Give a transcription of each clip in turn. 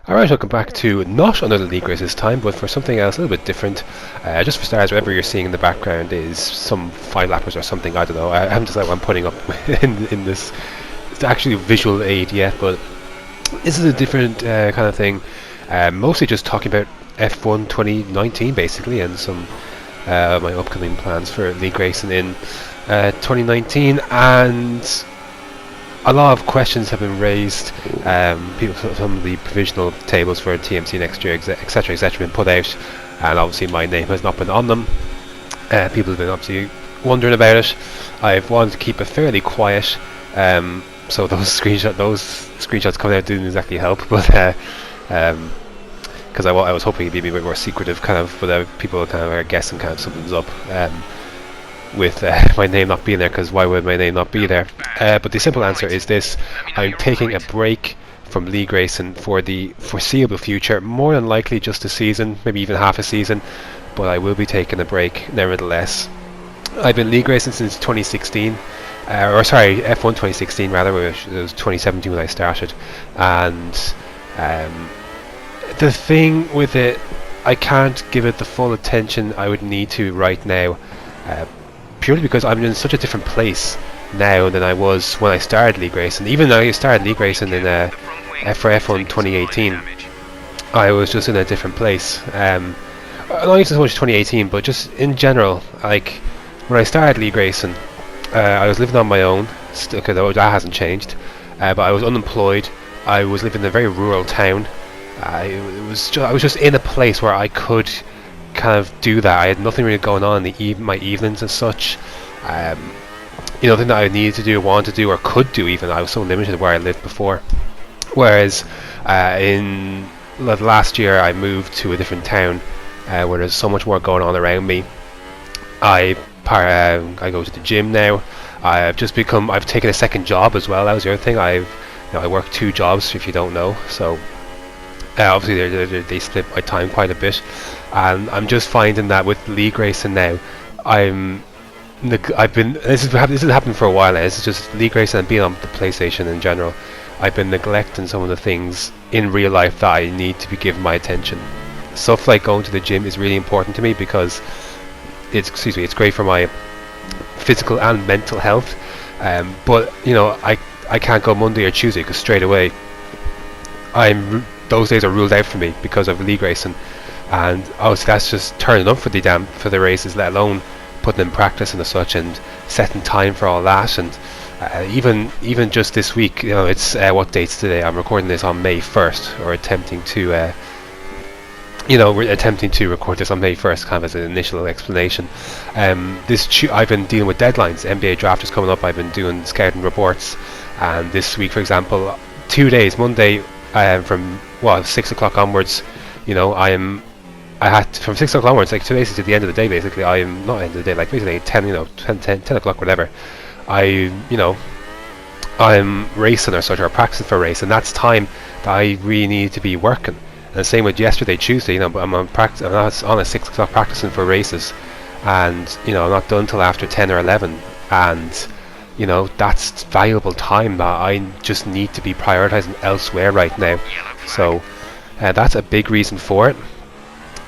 Alright, welcome back to not another league race this time, but for something else a little bit different. Just for starters, whatever you're seeing in the background is some five lappers or something, I don't know. I haven't decided what I'm putting up in this. It's actually a visual aid yet, but this is a different kind of thing. Mostly just talking about F1 2019 basically, and some my upcoming plans for league racing in 2019, and a lot of questions have been raised. People, some of the provisional tables for TMC next year, etc., etc., been put out, and obviously my name has not been on them. People have been obviously wondering about it. I've wanted to keep it fairly quiet, so those screenshots coming out didn't exactly help, but because I was hoping it'd be a bit more secretive, kind of, but people kind of are guessing kind of something's up. With my name not being there, because why would my name not be there? But the simple answer is this: I'm taking a break from league racing for the foreseeable future, more than likely just a season, maybe even half a season, but I will be taking a break nevertheless. I've been league racing since 2016, or sorry, F1 2016 rather, which it was 2017 when I started, and the thing with it, I can't give it the full attention I would need to right now. Purely because I'm in such a different place now than I was when I started league racing. Even though I started league racing in for F1 2018, I was just in a different place. Not even so much 2018, but just in general. Like when I started league racing, I was living on my own, because that hasn't changed. But I was unemployed. I was living in a very rural town. I was just in a place where I could kind of do that. I had nothing really going on in my evenings and such. Nothing that I needed to do, wanted to do, or could do even. I was so limited where I lived before. Whereas in last year I moved to a different town where there's so much more going on around me. I go to the gym now. I've taken a second job as well. That was the other thing. I work two jobs, if you don't know. So obviously they split my time quite a bit, and I'm just finding that with league racing now, this has happened for a while now. This is just league racing and being on the PlayStation in general. I've been neglecting some of the things in real life that I need to be given my attention. Stuff like going to the gym is really important to me because it's great for my physical and mental health. But I can't go Monday or Tuesday because straight away those days are ruled out for me because of league racing, and obviously that's just turning up for the races, let alone putting in practice and such, and setting time for all that. And even just this week, it's what date's today? I'm recording this on May 1st, or attempting to record this on May 1st, kind of as an initial explanation. I've been dealing with deadlines. NBA draft is coming up. I've been doing scouting reports, and this week, for example, 2 days, Monday, from 6 o'clock onwards, from 6 o'clock onwards, like 2 days to the end of the day, basically. I am not end of the day, like basically 10 o'clock, whatever. I'm racing or such, or practicing for a race, and that's time that I really need to be working. And the same with yesterday, Tuesday. I'm on at 6 o'clock practicing for races, and I'm not done till after 10 or 11, and that's valuable time that I just need to be prioritizing elsewhere right now. So that's a big reason for it.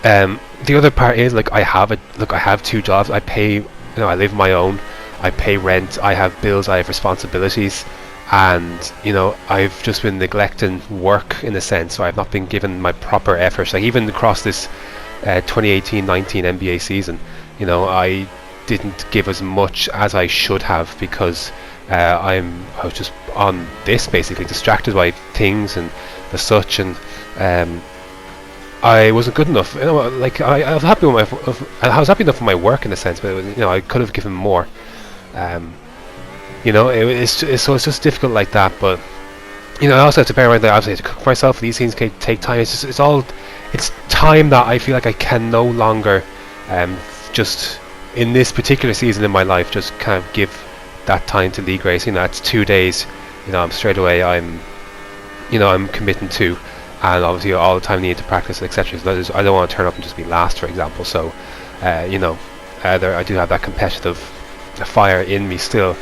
The other part is, I have two jobs. I pay, I live on my own. I pay rent. I have bills. I have responsibilities, and I've just been neglecting work in a sense. So I've not been given my proper effort. Like even across this 2018-19 NBA season, I didn't give as much as I should have because I was just on this, basically distracted by things and the such, and I wasn't good enough. I was happy with I was happy enough with my work in a sense, but I could have given more. It's just difficult like that. But I also have to bear in mind that obviously I have to cook for myself. These things can take time. It's time that I feel like I can no longer just in this particular season in my life just kind of give that time to league racing. That's 2 days. I'm straight away. I'm committing to, and obviously all the time needed to practice, etc. So I don't want to turn up and just be last, for example. So I do have that competitive fire in me still.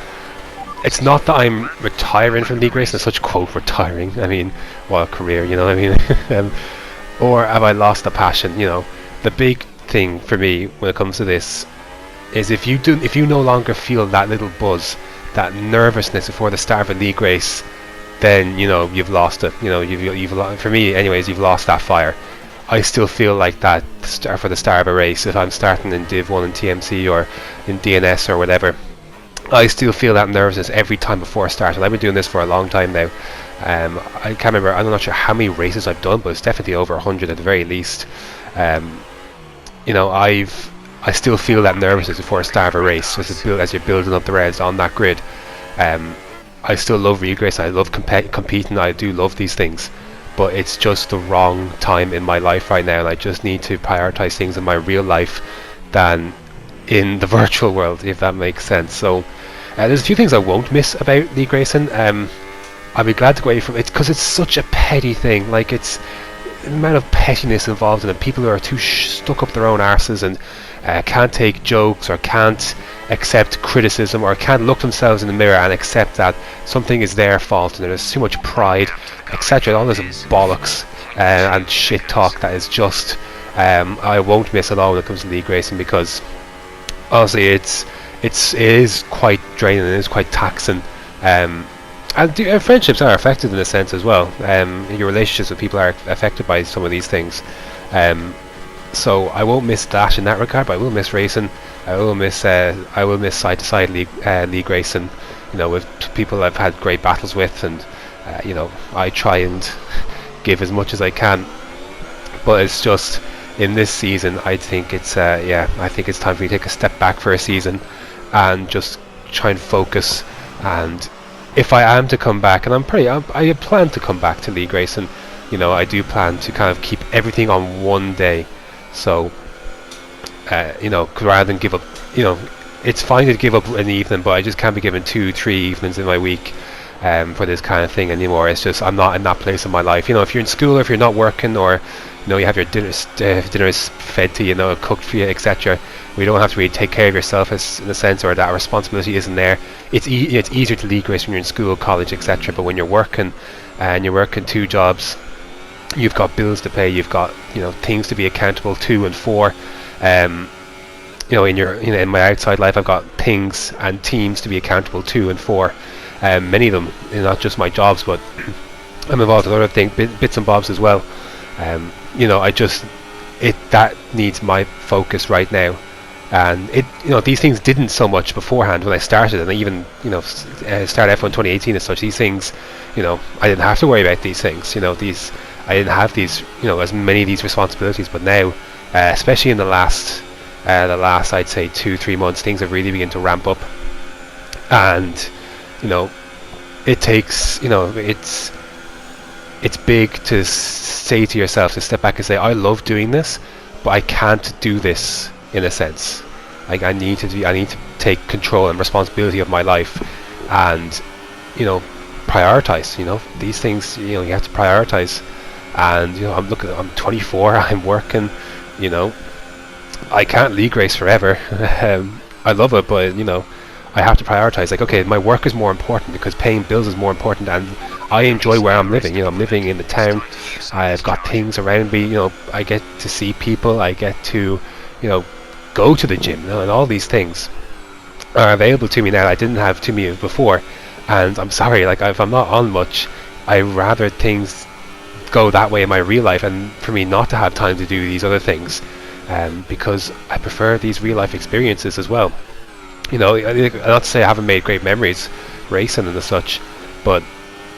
it's not that I'm retiring from league racing as such, quote retiring. I mean, what a career, you know what I mean? Or have I lost the passion? You know, the big thing for me when it comes to this is if you no longer feel that little buzz, that nervousness before the start of a league race, then you know you've lost it. You know, for me, anyways, you've lost that fire. I still feel like that for the start of a race. If I'm starting in Div 1 and TMC or in DNS or whatever, I still feel that nervousness every time before I start. And I've been doing this for a long time now. I can't remember. I'm not sure how many races I've done, but it's definitely over 100 at the very least. You know, I still feel that nervousness before I start a race, as you're building up the reds on that grid. I still love league racing. I love competing. I do love these things, but it's just the wrong time in my life right now, and I just need to prioritize things in my real life than in the virtual world, if that makes sense. So there's a few things I won't miss about league racing. I'll be glad to go away from it because it's such a petty thing. Like, it's the amount of pettiness involved in it. People who are too stuck up their own arses and can't take jokes or can't accept criticism or can't look themselves in the mirror and accept that something is their fault, and there's too much pride, etc. All this bollocks and shit talk that is just I won't miss at all when it comes to league racing, because honestly it is quite draining, it is quite taxing, and friendships are affected in a sense as well. Your relationships with people are affected by some of these things. So I won't miss that in that regard, but I will miss racing. I will miss side to side league racing. You know, with people I've had great battles with, and you know, I try and give as much as I can. But it's just in this season, I think it's I think it's time for me to take a step back for a season and just try and focus. And if I am to come back, and I plan to come back to league racing, you know, I do plan to kind of keep everything on one day. So, you know, rather than give up, you know, it's fine to give up an evening, but I just can't be given 2-3 evenings in my week for this kind of thing anymore. It's just, I'm not in that place in my life. You know, if you're in school, or if you're not working, or, you know, you have your dinner is fed to you, know, cooked for you, etc. We don't have to really take care of yourself in a sense, or that responsibility isn't there. It's easier to league race when you're in school, college, etc. But when you're working, and you're working 2 jobs, you've got bills to pay, you've got, you know, things to be accountable to and for. You know, in my outside life, I've got things and teams to be accountable to and for. Many of them, not just my jobs, but I'm involved with other things, bits and bobs as well. You know, that needs my focus right now. And you know, these things didn't so much beforehand when I started, and I even, you know, started F1 2018 as such. These things, you know, I didn't have to worry about these things. You know, I didn't have these, you know, as many of these responsibilities. But now, especially in the last I'd say 2-3 months, things have really begun to ramp up. And, you know, it takes, you know, it's big to say to yourself, to step back and say, I love doing this, but I can't do this in a sense. Like, I need to take control and responsibility of my life, and, you know, prioritize. You know, these things, you know, you have to prioritize. And, you know, I'm 24, I'm working, you know, I can't league race forever. I love it, but, you know, I have to prioritize. Like, okay, my work is more important because paying bills is more important, and I enjoy where I'm living. You know, I'm living in the town. I've got things around me. You know, I get to see people. I get to, you know, go to the gym. You know, and all these things are available to me now. I didn't have to me before. And I'm sorry, like, if I'm not on much, I rather things go that way in my real life, and for me not to have time to do these other things, because I prefer these real life experiences as well. You know, not to say I haven't made great memories racing and such, but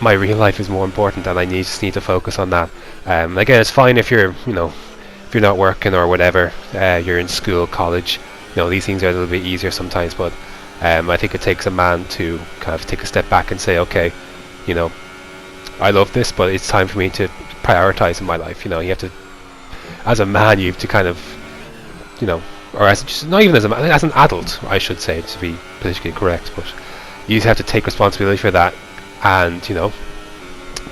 my real life is more important, and I just need to focus on that. Again, it's fine if you're, you know, if you're not working or whatever, you're in school, college. You know, these things are a little bit easier sometimes, but I think it takes a man to kind of take a step back and say, okay, you know, I love this, but it's time for me to prioritize in my life. You know, you have to, as a man, you have to kind of, you know, or as just not even as a man, as an adult, I should say, to be politically correct, but you have to take responsibility for that. And, you know,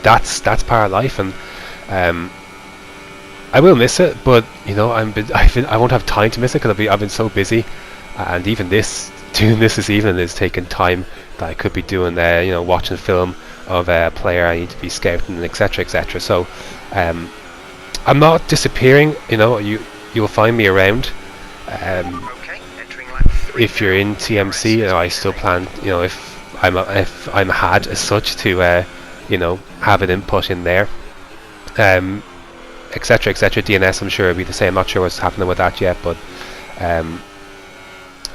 that's part of life, and I will miss it, but, you know, I won't have time to miss it because I've been so busy, and even doing this evening is taking time that I could be doing, watching film of a player I need to be scouting, etc., etc. So I'm not disappearing. You'll find me around. If you're in TMC, I still plan, if I'm had as such to have an input in there, etc., etc. DNS, I'm sure it'll be the same. I'm not sure what's happening with that yet, but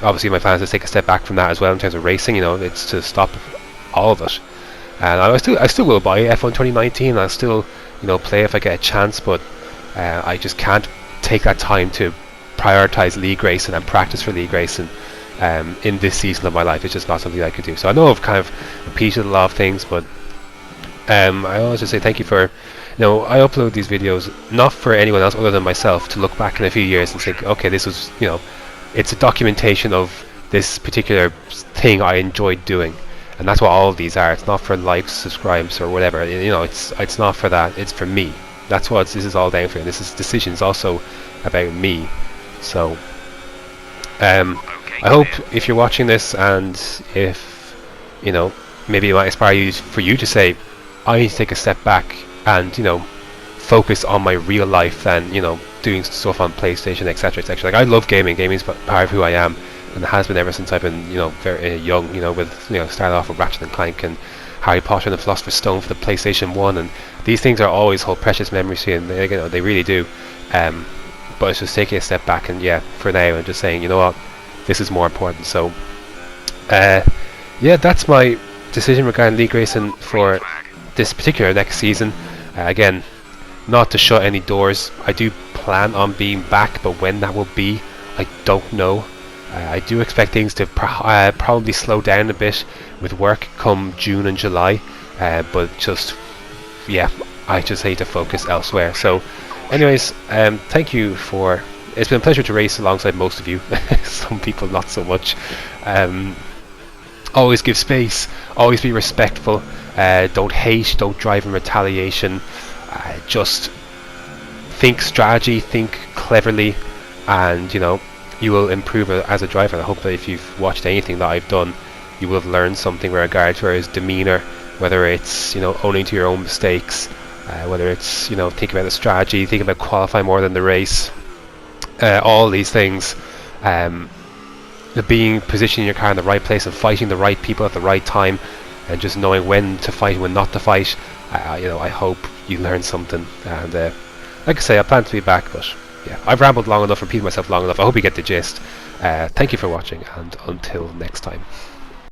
obviously my plan is to take a step back from that as well in terms of racing. It's to stop all of it. And I still will buy F1 2019. I'll still play if I get a chance, but I just can't take that time to prioritize league racing and practice for league racing in this season of my life. It's just not something I could do. So I know I've kind of repeated a lot of things, but I always just say thank you for, I upload these videos not for anyone else other than myself to look back in a few years and think, okay, this was, it's a documentation of this particular thing I enjoyed doing. And that's what all of these are. It's not for likes, subscribes, or whatever. It's not for that. It's for me. That's what this is all down for. This is decisions also about me. So I hope if you're watching this, and if maybe it might inspire for you to say, I need to take a step back and focus on my real life than doing stuff on PlayStation, etc., etc. Like, I love gaming. Gaming's part of who I am, and it has been ever since I've been very young. With started off with Ratchet and Clank and Harry Potter and the Philosopher's Stone for the PlayStation 1, and these things are always hold precious memories to you, and they really do. But it's just taking a step back, and for now, and just saying, what, this is more important. So that's my decision regarding league racing for this particular next season. Again, not to shut any doors. I do plan on being back, but when that will be, I don't know. I do expect things to probably slow down a bit with work come June and July, but just I just need to focus elsewhere. So anyways, thank you for, it's been a pleasure to race alongside most of you. Some people not so much. Always give space, always be respectful, don't hate, don't drive in retaliation, just think strategy, think cleverly, and you will improve as a driver. And I hope that if you've watched anything that I've done, you will have learned something with regard to his demeanour, whether it's owning to your own mistakes, whether it's thinking about the strategy, thinking about qualifying more than the race, all these things, being positioning your car in the right place and fighting the right people at the right time, and just knowing when to fight and when not to fight. I hope you learned something, and like I say, I plan to be back, but I've rambled long enough, repeated myself long enough. I hope you get the gist. Thank you for watching, and until next time.